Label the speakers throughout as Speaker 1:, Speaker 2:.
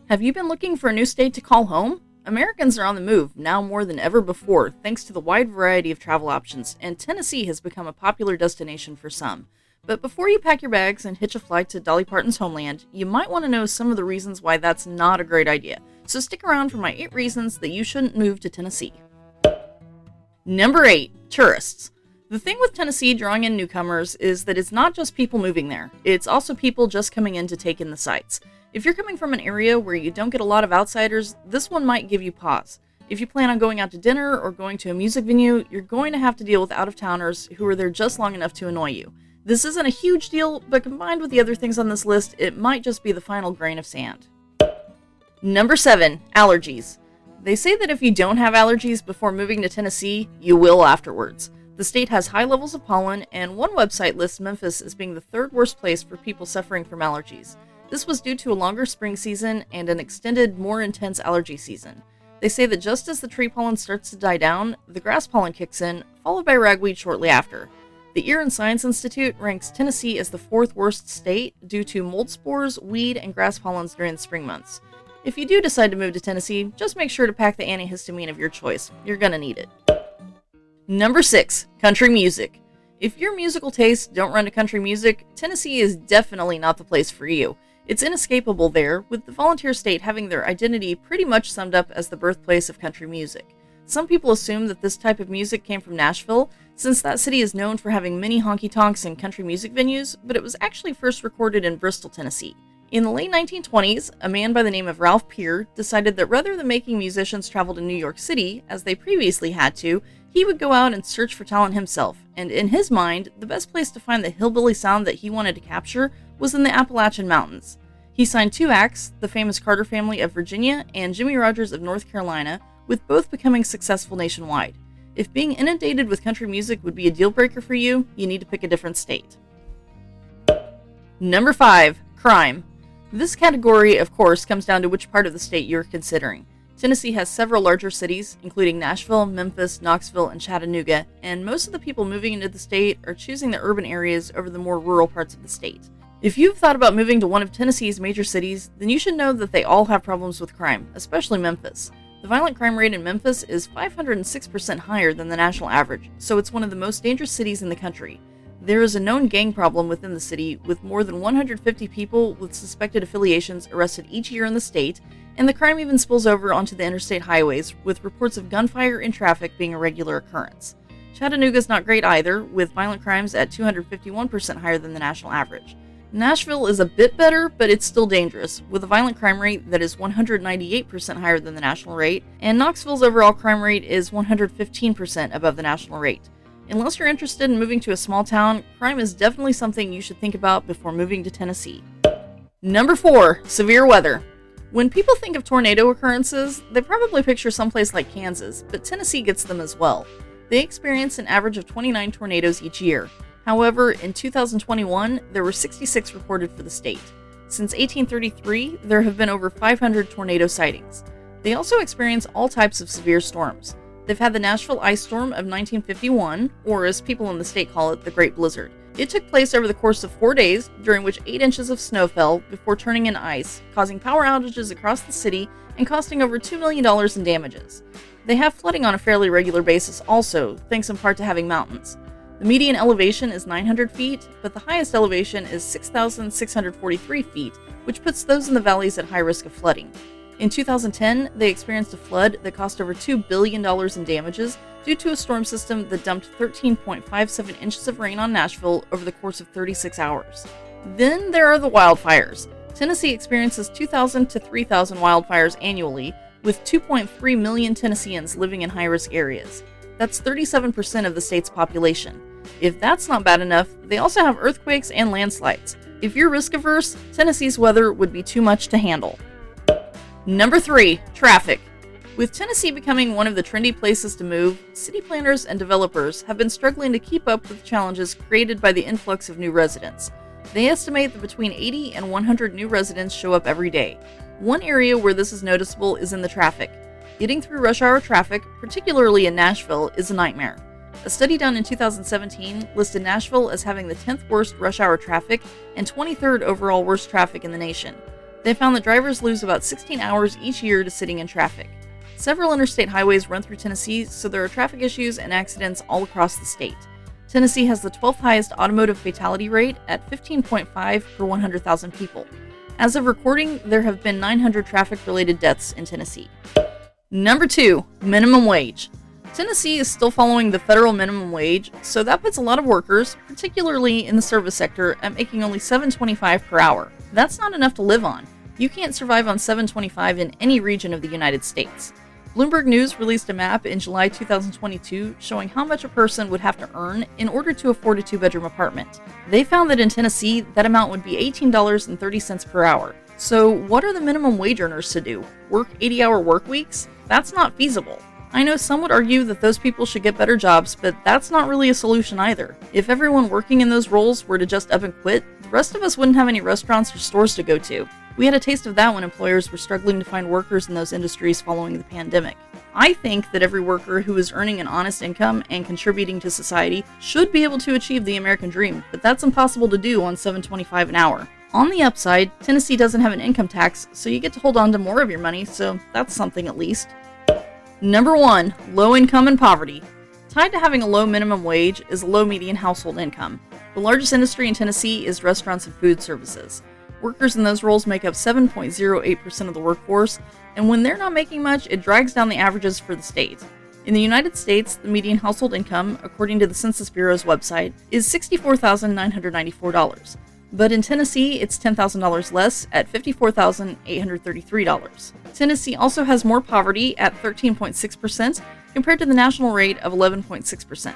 Speaker 1: Have you been looking for a new state to call home? Americans are on the move, now more than ever before, thanks to the wide variety of travel options, and Tennessee has become a popular destination for some. But before you pack your bags and hitch a flight to Dolly Parton's homeland, you might want to know some of the reasons why that's not a great idea. So stick around for my 8 reasons that you shouldn't move to Tennessee. Number 8. Tourists. The thing with Tennessee drawing in newcomers is that it's not just people moving there, it's also people just coming in to take in the sights. If you're coming from an area where you don't get a lot of outsiders, this one might give you pause. If you plan on going out to dinner or going to a music venue, you're going to have to deal with out-of-towners who are there just long enough to annoy you. This isn't a huge deal, but combined with the other things on this list, it might just be the final grain of sand. Number 7. Allergies. They say that if you don't have allergies before moving to Tennessee, you will afterwards. The state has high levels of pollen, and one website lists Memphis as being the 3rd worst place for people suffering from allergies. This was due to a longer spring season and an extended, more intense allergy season. They say that just as the tree pollen starts to die down, the grass pollen kicks in, followed by ragweed shortly after. The Ear and Science Institute ranks Tennessee as the 4th worst state due to mold spores, weed, and grass pollens during the spring months. If you do decide to move to Tennessee, just make sure to pack the antihistamine of your choice. You're gonna need it. Number 6. Country music. If your musical tastes don't run to country music, Tennessee is definitely not the place for you. It's inescapable there, with the volunteer state having their identity pretty much summed up as the birthplace of country music. Some people assume that this type of music came from Nashville, since that city is known for having many honky-tonks and country music venues, but it was actually first recorded in Bristol, Tennessee. In the late 1920s, a man by the name of Ralph Peer decided that rather than making musicians travel to New York City, as they previously had to, he would go out and search for talent himself, and in his mind, the best place to find the hillbilly sound that he wanted to capture was in the Appalachian Mountains. He signed 2 acts, the famous Carter family of Virginia and Jimmie Rodgers of North Carolina, with both becoming successful nationwide. If being inundated with country music would be a deal breaker for you, you need to pick a different state. Number 5. Crime. This category, of course, comes down to which part of the state you're considering. Tennessee has several larger cities, including Nashville, Memphis, Knoxville, and Chattanooga, and most of the people moving into the state are choosing the urban areas over the more rural parts of the state. If you've thought about moving to one of Tennessee's major cities, then you should know that they all have problems with crime, especially Memphis. The violent crime rate in Memphis is 506% higher than the national average, so it's one of the most dangerous cities in the country. There is a known gang problem within the city, with more than 150 people with suspected affiliations arrested each year in the state, and the crime even spills over onto the interstate highways, with reports of gunfire in traffic being a regular occurrence. Chattanooga's not great either, with violent crimes at 251% higher than the national average. Nashville is a bit better, but it's still dangerous, with a violent crime rate that is 198% higher than the national rate, and Knoxville's overall crime rate is 115% above the national rate. Unless you're interested in moving to a small town, crime is definitely something you should think about before moving to Tennessee. Number 4. Severe weather. When people think of tornado occurrences, they probably picture someplace like Kansas, but Tennessee gets them as well. They experience an average of 29 tornadoes each year. However, in 2021, there were 66 reported for the state. Since 1833, there have been over 500 tornado sightings. They also experience all types of severe storms. They've had the Nashville ice storm of 1951, or as people in the state call it, the Great Blizzard. It took place over the course of 4 days, during which 8 inches of snow fell before turning into ice, causing power outages across the city and costing over $2 million in damages. They have flooding on a fairly regular basis also, thanks in part to having mountains. The median elevation is 900 feet, but the highest elevation is 6,643 feet, which puts those in the valleys at high risk of flooding. In 2010, they experienced a flood that cost over $2 billion in damages due to a storm system that dumped 13.57 inches of rain on Nashville over the course of 36 hours. Then there are the wildfires. Tennessee experiences 2,000 to 3,000 wildfires annually, with 2.3 million Tennesseans living in high-risk areas. That's 37% of the state's population. If that's not bad enough, they also have earthquakes and landslides. If you're risk-averse, Tennessee's weather would be too much to handle. Number 3. Traffic. With Tennessee becoming one of the trendy places to move, city planners and developers have been struggling to keep up with challenges created by the influx of new residents. They estimate that between 80 and 100 new residents show up every day. One area where this is noticeable is in the traffic. Getting through rush hour traffic, particularly in Nashville, is a nightmare. A study done in 2017 listed Nashville as having the 10th worst rush hour traffic and 23rd overall worst traffic in the nation. They found that drivers lose about 16 hours each year to sitting in traffic. Several interstate highways run through Tennessee, so there are traffic issues and accidents all across the state. Tennessee has the 12th highest automotive fatality rate at 15.5 per 100,000 people. As of recording, there have been 900 traffic-related deaths in Tennessee. Number 2, minimum wage. Tennessee is still following the federal minimum wage, so that puts a lot of workers, particularly in the service sector, at making only $7.25 per hour. That's not enough to live on. You can't survive on $7.25 in any region of the United States. Bloomberg News released a map in July 2022 showing how much a person would have to earn in order to afford a 2-bedroom apartment. They found that in Tennessee, that amount would be $18.30 per hour. So what are the minimum wage earners to do? Work 80-hour work weeks? That's not feasible. I know some would argue that those people should get better jobs, but that's not really a solution either. If everyone working in those roles were to just up and quit, the rest of us wouldn't have any restaurants or stores to go to. We had a taste of that when employers were struggling to find workers in those industries following the pandemic. I think that every worker who is earning an honest income and contributing to society should be able to achieve the American dream, but that's impossible to do on $7.25 an hour. On the upside, Tennessee doesn't have an income tax, so you get to hold on to more of your money, so that's something at least. Number 1, low income and poverty. Tied to having a low minimum wage is a low median household income. The largest industry in Tennessee is restaurants and food services. Workers in those roles make up 7.08% of the workforce, and when they're not making much, it drags down the averages for the state. In the United States, the median household income, according to the Census Bureau's website, is $64,994. But in Tennessee, it's $10,000 less at $54,833. Tennessee also has more poverty at 13.6% compared to the national rate of 11.6%.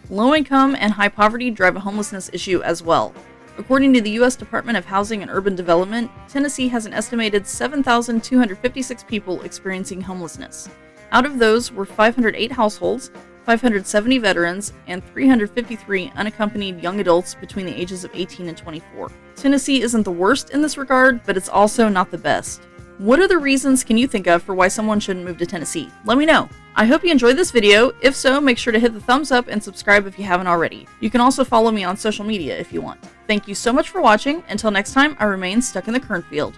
Speaker 1: Low income and high poverty drive a homelessness issue as well. According to the U.S. Department of Housing and Urban Development, Tennessee has an estimated 7,256 people experiencing homelessness. Out of those were 508 households, 570 veterans, and 353 unaccompanied young adults between the ages of 18 and 24. Tennessee isn't the worst in this regard, but it's also not the best. What other reasons can you think of for why someone shouldn't move to Tennessee? Let me know. I hope you enjoyed this video. If so, make sure to hit the thumbs up and subscribe if you haven't already. You can also follow me on social media if you want. Thank you so much for watching. Until next time, I remain stuck in the cornfield.